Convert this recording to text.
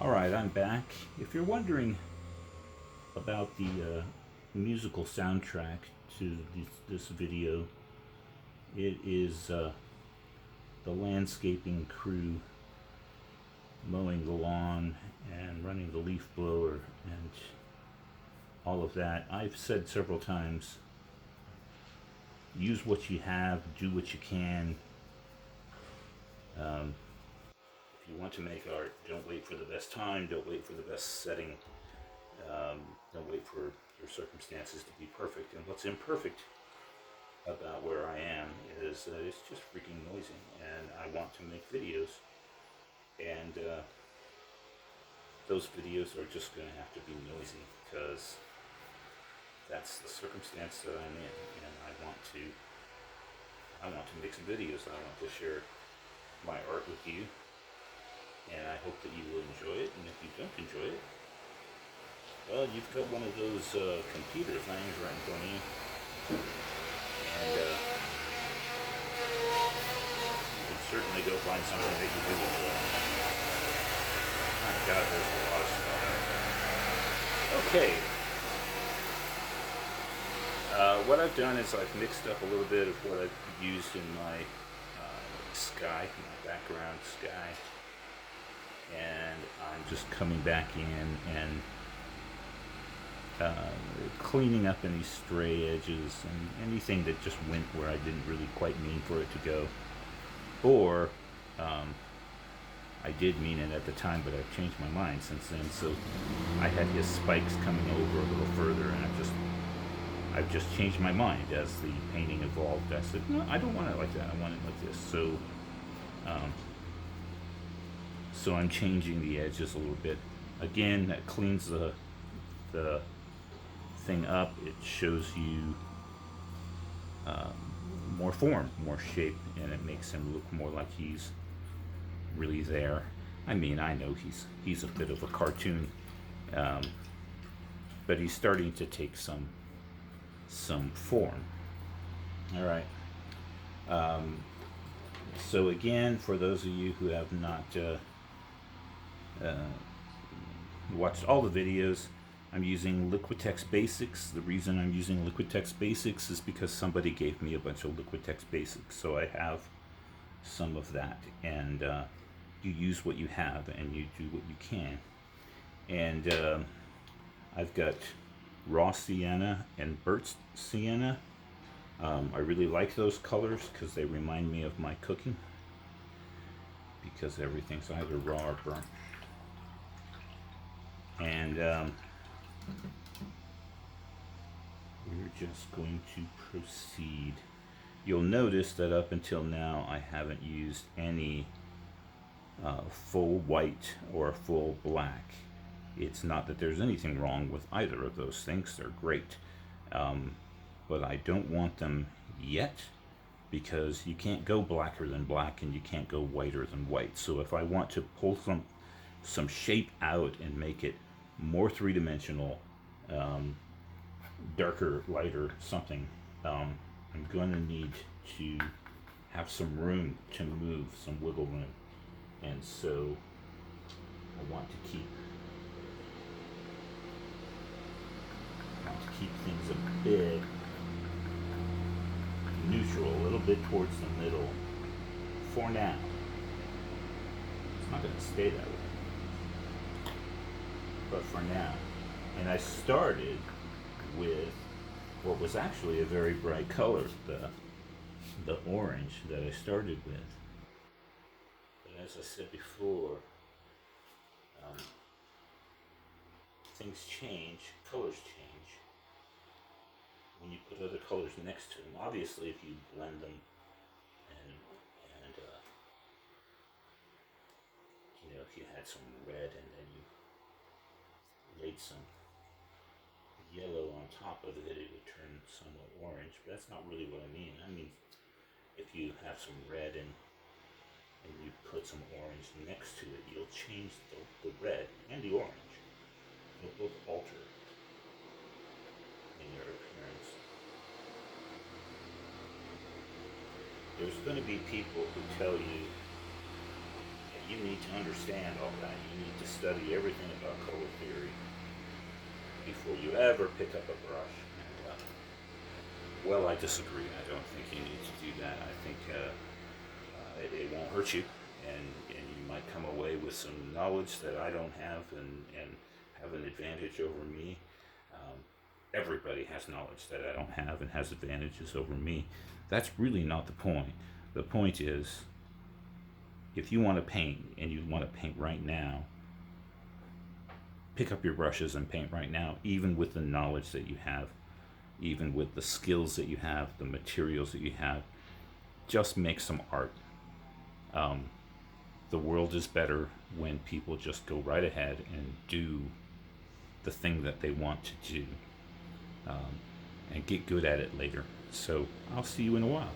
Alright, I'm back. If you're wondering about the musical soundtrack to this video, it is the landscaping crew mowing the lawn and running the leaf blower and all of that. I've said several times, use what you have, do what you can. Um, if you want to make art, don't wait for the best time, don't wait for the best setting. Don't wait for your circumstances to be perfect. And what's imperfect about where I am is it's just freaking noisy, and I want to make videos, and those videos are just going to have to be noisy because that's the circumstance that I'm in, and I want to make some videos. I want to share my art with you, and I hope that you will enjoy it. And if you don't enjoy it, well, you've got one of those computer things right in front of you, and you can certainly go find something that you do enjoy. My God, there's a lot of stuff. Okay. What I've done is I've mixed up a little bit of what I've used in my sky, my background sky, and I'm just coming back in and cleaning up any stray edges and anything that just went where I didn't really quite mean for it to go. Or I did mean it at the time, but I've changed my mind since then. So I had his spikes coming over a little further, and I've just changed my mind as the painting evolved. I said, no, I don't want it like that. I want it like this. So I'm changing the edges a little bit. Again, that cleans the thing up. It shows you more form, more shape, and it makes him look more like he's really there. I mean, I know he's a bit of a cartoon, but he's starting to take some form. All right. So again, for those of you who have not watched all the videos, I'm using Liquitex Basics. The reason I'm using Liquitex Basics is because somebody gave me a bunch of Liquitex Basics, so I have some of that. And you use what you have, and you do what you can. And I've got raw sienna and burnt sienna. I really like those colors because they remind me of my cooking, because everything's either raw or burnt. And we're just going to proceed. You'll notice that up until now I haven't used any full white or full black. It's not that there's anything wrong with either of those things. They're great. But I don't want them yet, because you can't go blacker than black and you can't go whiter than white. So if I want to pull some shape out and make it more three-dimensional, darker, lighter, something, I'm going to need to have some room to move, some wiggle room. And so I want to keep things a bit neutral, a little bit towards the middle for now. It's not going to stay that way, but for now. And I started with what was actually a very bright color, the orange that I started with. But as I said before, things change, colors change when you put other colors next to them. Obviously, if you blend them and if you had some red and then you laid some yellow on top of it, it would turn somewhat orange. But that's not really what I mean. I mean, if you have some red and you put some orange next to it, you'll change the red and the orange. They'll both alter in your appearance. There's going to be people who tell you that you need to understand all that. You need to study everything about color theory before you ever pick up a brush. And, well, I disagree. I don't think you need to do that. I think it won't hurt you, and you might come away with some knowledge that I don't have, and have an advantage over me. Everybody has knowledge that I don't have and has advantages over me. That's really not the point. The point is, if you want to paint and you want to paint right now, pick up your brushes and paint right now, even with the knowledge that you have, even with the skills that you have, the materials that you have. Just make some art. The world is better when people just go right ahead and do the thing that they want to do, and get good at it later. So I'll see you in a while.